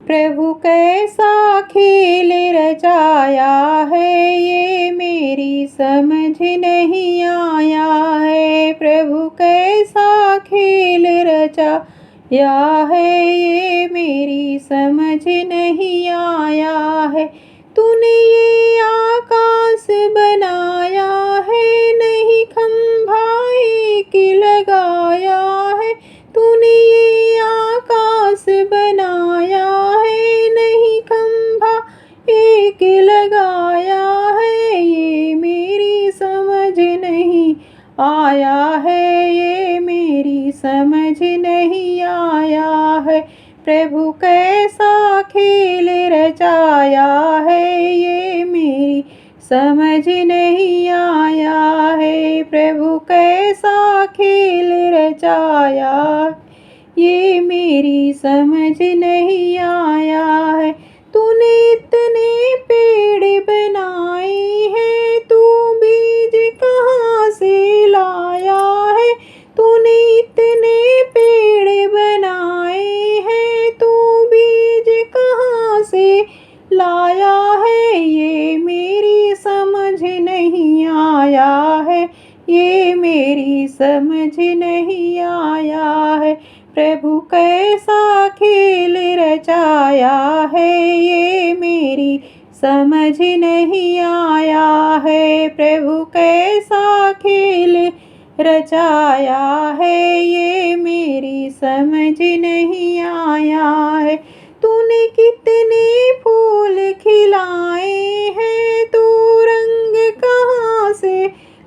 प्रभु कैसा खेल रचाया है, ये मेरी समझ नहीं आया है। प्रभु कैसा खेल रचाया है, ये मेरी समझ नहीं आया है। तूने ये आकाश बनाया है, नहीं खंभा एक लगाया है। तूने ये आकाश बनाया है, नहीं खंभा एक लगाया है। ये मेरी समझ नहीं आया है, ये मेरी समझ नहीं आया है। प्रभु कैसा खेल रचाया है, ये मेरी समझ नहीं आया है। प्रभु कैसा खेल रचाया, ये मेरी समझ नहीं आया है। तूने इतने पेड़ बनाए हैं, तू बीज कहाँ से लाया है। तूने इतने पेड़ बनाए हैं, तू बीज कहाँ से लाया है। ये मेरी समझ नहीं आया है, ये मेरी समझ नहीं आया है। प्रभु कैसा खेल रचाया है, ये मेरी समझ नहीं आया है। प्रभु कैसा खेल रचाया है, ये मेरी समझ नहीं आया है। तूने कितने फूल खिलाए हैं, तू रंग कहाँ से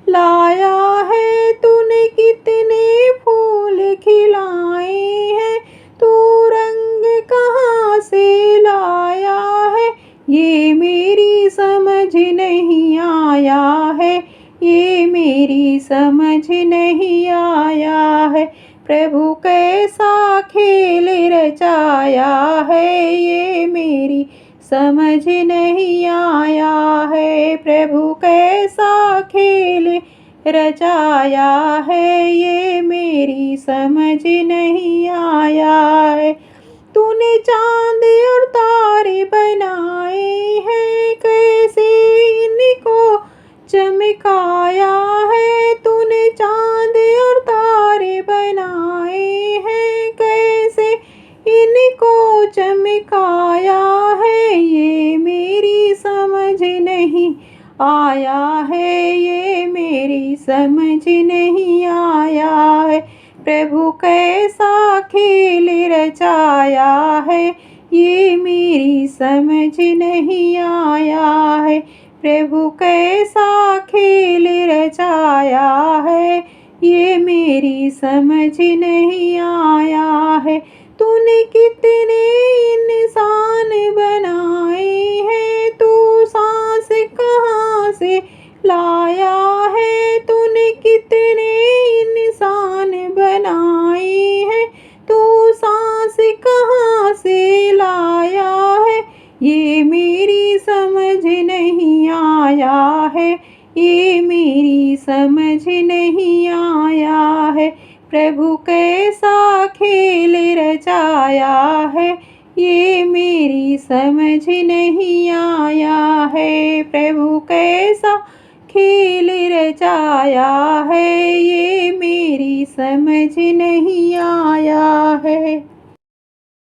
लाया है। तूने कितने फूल खिलाए हैं, तू रंग कहाँ से लाया है। ये मेरी समझ नहीं आया है, ये मेरी समझ नहीं आया है। प्रभु कैसा खेल रचाया है, ये मेरी समझ नहीं आया है। प्रभु कैसा खेल रचाया है, ये मेरी समझ नहीं आया है। तूने चांद और तारे बनाए हैं, कैसे इनको चमकाया है। तूने चांद और तारे बनाए हैं, कैसे इनको चमकाया है। ये मेरी समझ नहीं आया है, ये मेरी समझ नहीं आया है। प्रभु कैसा खेल रचाया है, ये मेरी समझ नहीं आया है। प्रभु कैसा खेल रचाया है, ये मेरी समझ नहीं आया है। तूने कितने इंसान बनाए हैं, तू सांस कहाँ से लाया है। तूने कितने इंसान बनाए हैं, तू सांस कहाँ से लाया है। ये मेरी समझ नहीं आया है, ये मेरी समझ नहीं आया है। प्रभु कैसा खेल रचाया है, ये मेरी समझ नहीं आया है। प्रभु कैसा खेल रचाया है, ये मेरी समझ नहीं आया है।